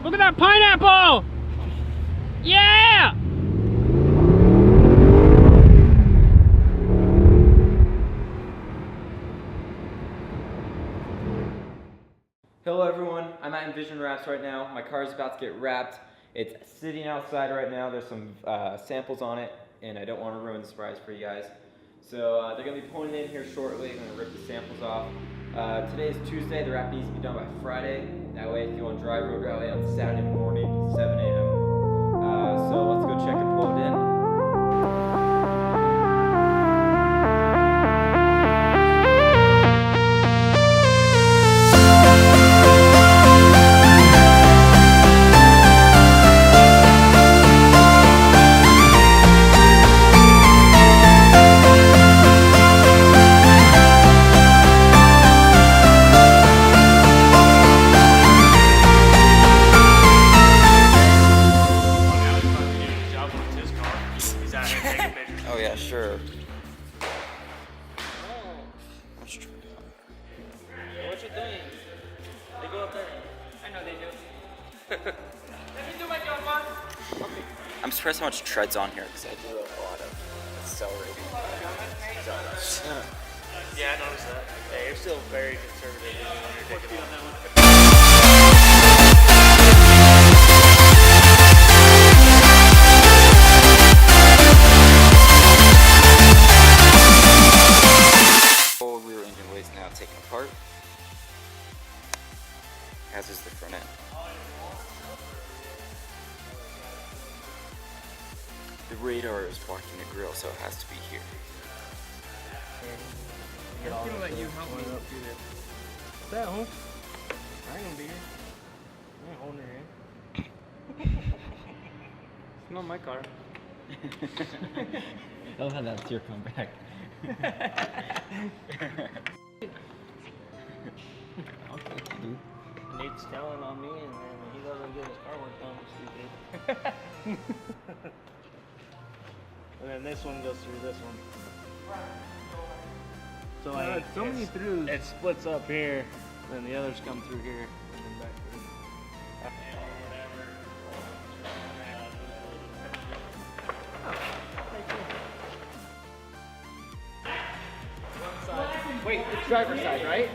Look at that pineapple! Yeah! Hello everyone, I'm at Envision Wraps right now. My car is about to get wrapped. It's sitting outside right now. There's some samples on it, and I don't want to ruin the surprise for you guys. So they're going to be pulling it in here shortly. I'm going to rip the samples off. Today is Tuesday. The wrap needs to be done by Friday. That way if you want to drive road rally on Saturday morning, 7 a.m. So let's go check and pull it in. Oh yeah, sure. What you think? They go up there. I know they do. Let me do my job, boss. Okay. I'm surprised how much tread's on here because I do a lot of accelerating. Yeah, I noticed that. Yeah, you're still very conservative when you're taking on that one. Rear engine waste now taken apart, as is the front end. The radar is blocking the grill, so it has to be here. I'm gonna let you help me do this. What's that, home? I ain't gonna be here. I ain't holding your hand. It's not my car. I love how that's your comeback. Nate's telling on me, and then he doesn't get his car worked on, stupid. And then this one goes through this one. So like, so many throughs. It splits up here, then the others come through here, and then back through. Wait, it's driver's side, right?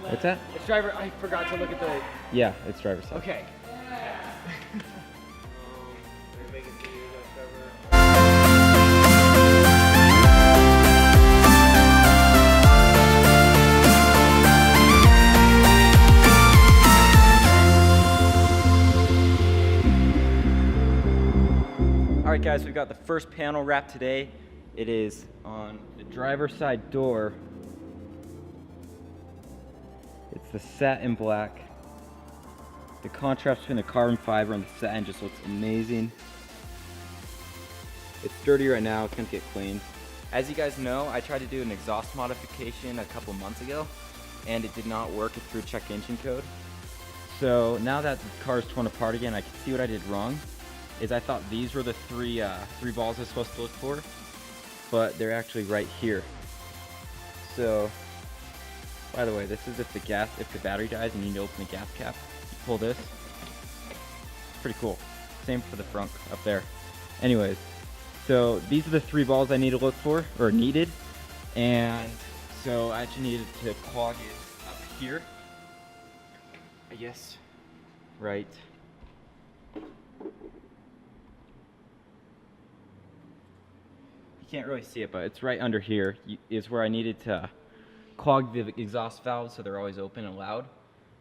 What's that? It's driver. I forgot to look at the. Yeah, it's driver's side. Okay. Alright guys, we've got the first panel wrapped today. It is on the driver's side door. It's the Satin Black. The contrast between the carbon fiber and the satin just looks amazing. It's dirty right now, it's gonna get cleaned. As you guys know, I tried to do an exhaust modification a couple months ago, and it did not work. It threw check engine code. So now that the car is torn apart again, I can see what I did wrong. Is I thought these were the three balls I was supposed to look for, but they're actually right here. So, by the way, this is if the battery dies and you need to open the gas cap, you pull this. It's pretty cool. Same for the front up there. Anyways, so these are the three balls I need to look for, or needed, and so I actually needed to clog it up here. I guess, right. You can't really see it, but it's right under here is where I needed to clog the exhaust valves so they're always open and loud.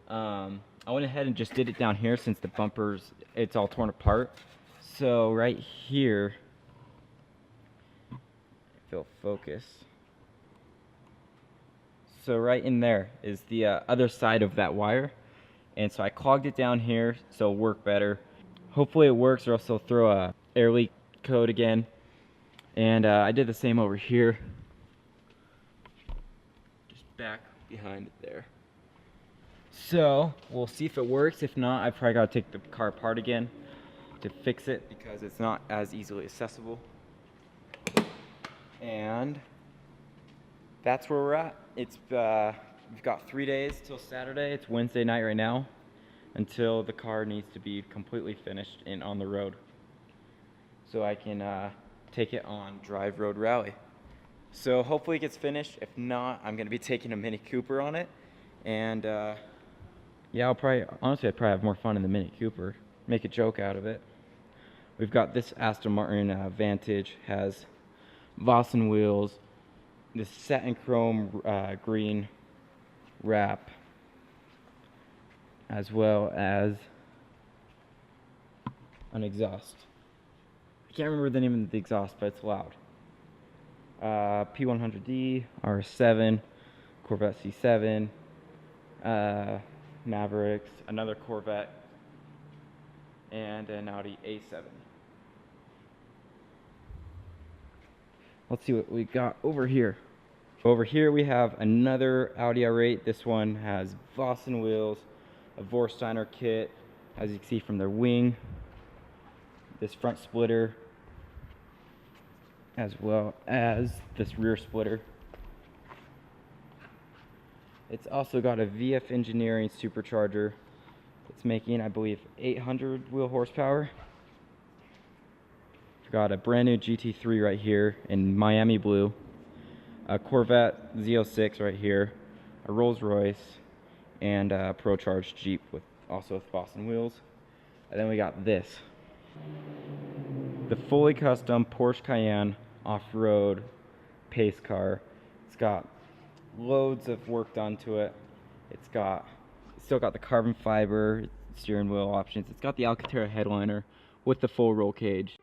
I went ahead and just did it down here since the bumpers, it's all torn apart. So right here, if it'll focus. So right in there is the other side of that wire. And so I clogged it down here so it'll work better. Hopefully it works, or else they'll throw a air leak code again. And I did the same over here. Just back behind it there. So we'll see if it works. If not, I probably gotta take the car apart again to fix it because it's not as easily accessible. And that's where we're at. It's we've got 3 days till Saturday. It's Wednesday night right now. until the car needs to be completely finished and on the road, so I can take it on Drive Road Rally. So hopefully it gets finished. If not, I'm gonna be taking a Mini Cooper on it, and yeah, I'd probably have more fun in the Mini Cooper. Make a joke out of it. We've got this Aston Martin Vantage, has Vossen wheels, this satin chrome green wrap, as well as an exhaust. I can't remember the name of the exhaust, but it's loud. P100D, R7, Corvette C7, Mavericks, another Corvette, and an Audi A7. Let's see what we got over here. Over here we have another Audi R8. This one has Vossen wheels, a Vorsteiner kit, as you can see from their wing, this front splitter, as well as this rear splitter. It's also got a VF Engineering supercharger. It's making, I believe, 800 wheel horsepower. We've got a brand new GT3 right here in Miami blue, a Corvette Z06 right here, a Rolls Royce, and a Pro-Charged Jeep also with Vossen wheels. And then we got this, the fully custom Porsche Cayenne off-road pace car. It's got loads of work done to it. It's still got the carbon fiber steering wheel options. It's got the Alcantara headliner with the full roll cage.